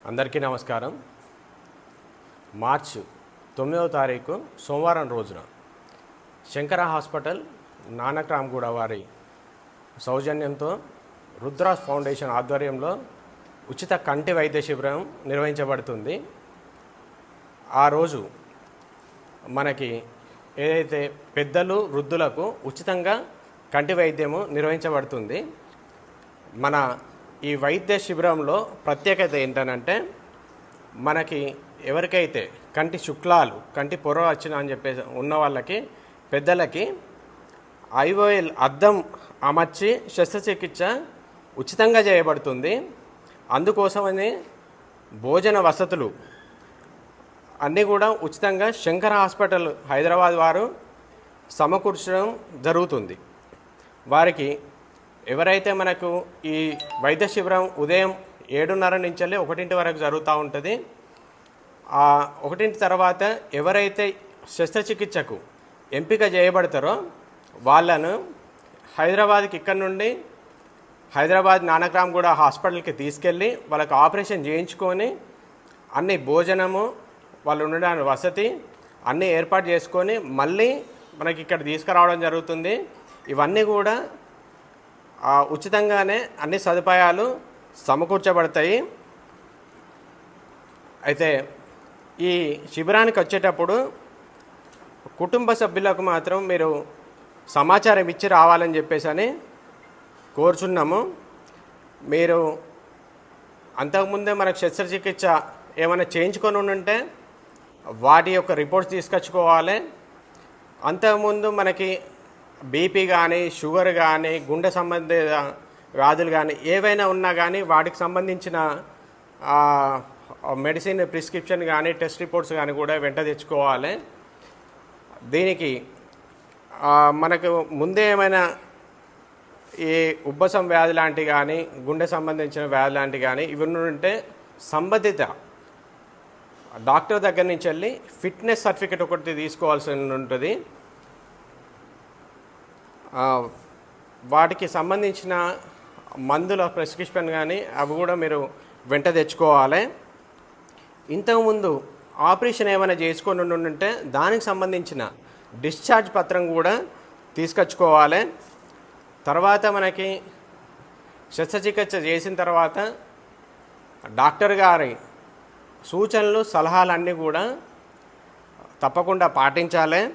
అందరికీ నమస్కారం. మార్చి 9వ తారీఖు సోమవారం రోజున శంకర హాస్పిటల్ నానక్రామ్గూడ వారి సౌజన్యంతో రుద్రాస్ ఫౌండేషన్ ఆధ్వర్యంలో ఉచిత కంటి వైద్య శిబిరం నిర్వహించబడుతుంది. ఆ రోజు మనకి ఏదైతే పెద్దలు వృద్ధులకు ఉచితంగా కంటి వైద్యము నిర్వహించబడుతుంది. మన ఈ వైద్య శిబిరంలో ప్రత్యేకత ఏంటనంటే, మనకి ఎవరికైతే కంటి శుక్లాలు కంటి పొర వచ్చిన అని చెప్పేసి ఉన్న వాళ్ళకి పెద్దలకి IOL అద్దం అమర్చి శస్త్రచికిత్స ఉచితంగా చేయబడుతుంది. అందుకోసమని భోజన వసతులు అన్నీ కూడా ఉచితంగా శంకర హాస్పిటల్ హైదరాబాద్ వారు సమకూర్చడం జరుగుతుంది. వారికి ఎవరైతే మనకు ఈ వైద్య శిబిరం ఉదయం 7:30 నుంచి 1 వరకు జరుగుతూ ఉంటుంది. 1 తర్వాత ఎవరైతే శస్త్రచికిత్సకు ఎంపిక చేయబడతారో వాళ్ళను హైదరాబాద్కి ఇక్కడ నుండి హైదరాబాద్ నానక్రామ్గూడ హాస్పిటల్కి తీసుకెళ్ళి వాళ్ళకి ఆపరేషన్ చేయించుకొని అన్ని భోజనము వాళ్ళు ఉండడానికి వసతి అన్నీ ఏర్పాటు చేసుకొని మళ్ళీ మనకి ఇక్కడ తీసుకురావడం జరుగుతుంది. ఇవన్నీ కూడా ఉచితంగానే అన్ని సదుపాయాలు సమకూర్చబడతాయి. అయితే ఈ శిబిరానికి వచ్చేటప్పుడు కుటుంబ సభ్యులకు మాత్రం మీరు సమాచారం ఇచ్చి రావాలని చెప్పేసి అని కోరుచున్నాము. మీరు అంతకుముందే మనకు శస్త్రచికిత్స ఏమైనా చేయించుకొని ఉంటే వాటి యొక్క రిపోర్ట్స్ తీసుకొచ్చుకోవాలి. అంతకుముందు మనకి బీపీ కానీ షుగర్ కానీ గుండె సంబంధిత వ్యాధులు కానీ ఏవైనా ఉన్నా కానీ వాటికి సంబంధించిన మెడిసిన్ ప్రిస్క్రిప్షన్ కానీ టెస్ట్ రిపోర్ట్స్ కానీ కూడా వెంట తెచ్చుకోవాలి. దీనికి మనకు ముందే ఏమైనా ఈ ఉబ్బసం వ్యాధి లాంటివి కానీ గుండె సంబంధించిన వ్యాధి లాంటివి కానీ ఇవి ఉంటే సంబంధిత డాక్టర్ దగ్గర నుంచి వెళ్ళి ఫిట్నెస్ సర్టిఫికేట్ ఒకటి తీసుకోవాల్సి ఉంటుంది. వాటికి సంబంధించిన మందుల ప్రిస్క్రిప్షన్ కానీ అవి కూడా మీరు వెంట తెచ్చుకోవాలి. ఇంతకుముందు ఆపరేషన్ ఏమైనా చేసుకొని ఉంటే దానికి సంబంధించిన డిశ్చార్జ్ పత్రం కూడా తీసుకొచ్చుకోవాలి. తర్వాత మనకి శస్త్రచికిత్స చేసిన తర్వాత డాక్టర్ గారి సూచనలు సలహాలన్నీ కూడా తప్పకుండా పాటించాలి.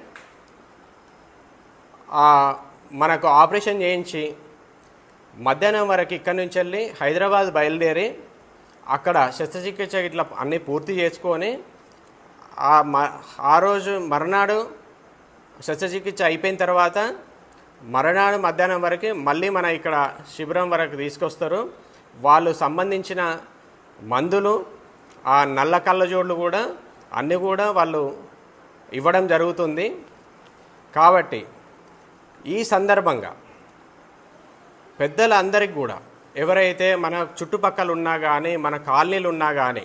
మనకు ఆపరేషన్ చేయించి మధ్యాహ్నం వరకు ఇక్కడి నుంచి వెళ్ళి హైదరాబాద్ బయలుదేరి అక్కడ శస్త్రచికిత్స ఇట్లా అన్నీ పూర్తి చేసుకొని ఆ రోజు మరునాడు శస్త్రచికిత్స అయిపోయిన తర్వాత మరునాడు మధ్యాహ్నం వరకు మళ్ళీ మన ఇక్కడ శిబిరం వరకు తీసుకొస్తారు. వాళ్ళు సంబంధించిన మందులు నల్ల కళ్ళజోళ్ళు కూడా అన్నీ కూడా వాళ్ళు ఇవ్వడం జరుగుతుంది. కాబట్టి ఈ సందర్భంగా పెద్దలందరికీ కూడా ఎవరైతే మన చుట్టుపక్కల ఉన్నా కానీ మన కాలనీలు ఉన్నా కానీ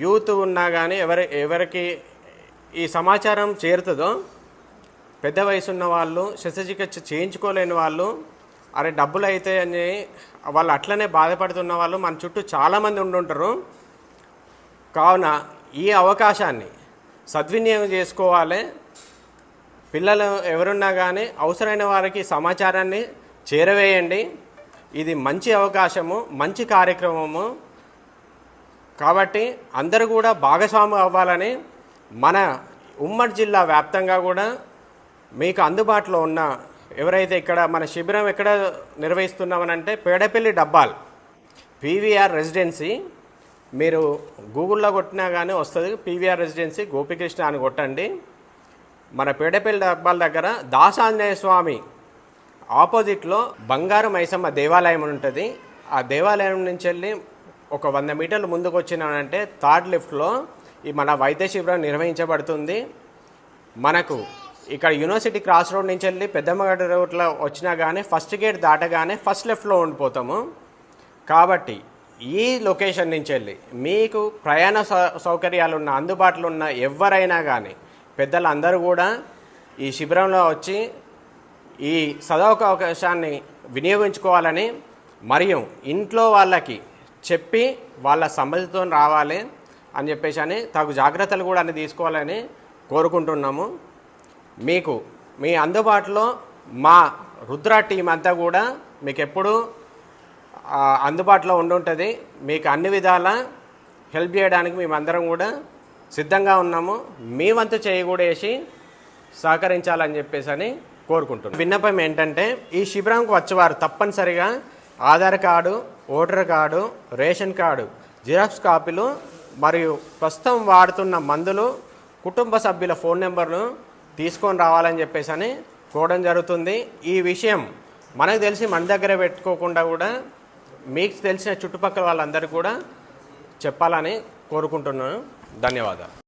యూత్ ఉన్నా కానీ ఎవరికి ఈ సమాచారం చేరుతుందో పెద్ద వయసు ఉన్న వాళ్ళు శస్త్రచికిత్స చేయించుకోలేని వాళ్ళు అరే డబ్బులు అయితే అని వాళ్ళు అట్లనే బాధపడుతున్న వాళ్ళు మన చుట్టూ చాలామంది ఉండుంటారు. కావున ఈ అవకాశాన్ని సద్వినియోగం చేసుకోవాలి. పిల్లలు ఎవరున్నా కానీ అవసరమైన వారికి సమాచారాన్ని చేరవేయండి. ఇది మంచి అవకాశము, మంచి కార్యక్రమము. కాబట్టి అందరూ కూడా భాగస్వామి అవ్వాలని మన ఉమ్మడి జిల్లా వ్యాప్తంగా కూడా మీకు అందుబాటులో ఉన్న ఎవరైతే ఇక్కడ మన శిబిరం ఎక్కడ నిర్వహిస్తున్నామనంటే పేడపల్లి డబ్బాల్ PVR రెసిడెన్సీ, మీరు గూగుల్లో కొట్టినా కానీ వస్తుంది. PVR రెసిడెన్సీ గోపికృష్ణ అని కొట్టండి. మన పేడపల్లి డబ్బాల దగ్గర దాసాంజనేయ స్వామి ఆపోజిట్లో బంగారు మైసమ్మ దేవాలయం ఉంటుంది. ఆ దేవాలయం నుంచి వెళ్ళి ఒక 100 మీటర్లు ముందుకు వచ్చినానంటే థర్డ్ లెఫ్ట్లో ఈ మన వైద్య శిబిరం నిర్వహించబడుతుంది. మనకు ఇక్కడ యూనివర్సిటీ క్రాస్ రోడ్ నుంచి వెళ్ళి పెద్దమ్మగడ్డ రోడ్లో వచ్చినా కానీ ఫస్ట్ గేట్ దాటగానే ఫస్ట్ లెఫ్ట్లో ఉండిపోతాము. కాబట్టి ఈ లొకేషన్ నుంచి వెళ్ళి మీకు ప్రయాణ సౌకర్యాలు ఉన్న అందుబాటులో ఉన్న ఎవరైనా కానీ పెద్దలందరూ కూడా ఈ శిబిరంలో వచ్చి ఈ సదవకాశాన్ని వినియోగించుకోవాలని మరియు ఇంట్లో వాళ్ళకి చెప్పి వాళ్ళ సమ్మతితో రావాలి అని చెప్పేసి అని తగు జాగ్రత్తలు కూడా అన్ని తీసుకోవాలని కోరుకుంటున్నాము. మీకు మీ అందుబాటులో మా రుద్ర టీం అంతా కూడా మీకు ఎప్పుడూ అందుబాటులో ఉండుంటుంది. మీకు అన్ని విధాల హెల్ప్ చేయడానికి మేమందరం కూడా సిద్ధంగా ఉన్నాము. మీ వంతు చేయి కూడా వేసి సహకరించాలని చెప్పేసి అని కోరుకుంటున్నాం. విన్నపం ఏంటంటే ఈ శిబిరంకు వచ్చేవారు తప్పనిసరిగా Aadhaar card, voter card, ration card, xerox కాపీలు మరియు ప్రస్తుతం వాడుతున్న మందులు, కుటుంబ సభ్యుల ఫోన్ నెంబర్ను తీసుకొని రావాలని చెప్పేసి అని కోవడం జరుగుతుంది. ఈ విషయం మనకు తెలిసి మన దగ్గర పెట్టుకోకుండా కూడా మీకు తెలిసిన చుట్టుపక్కల వాళ్ళందరికీ కూడా చెప్పాలని కోరుకుంటున్నాను. ధన్యవాదాలు.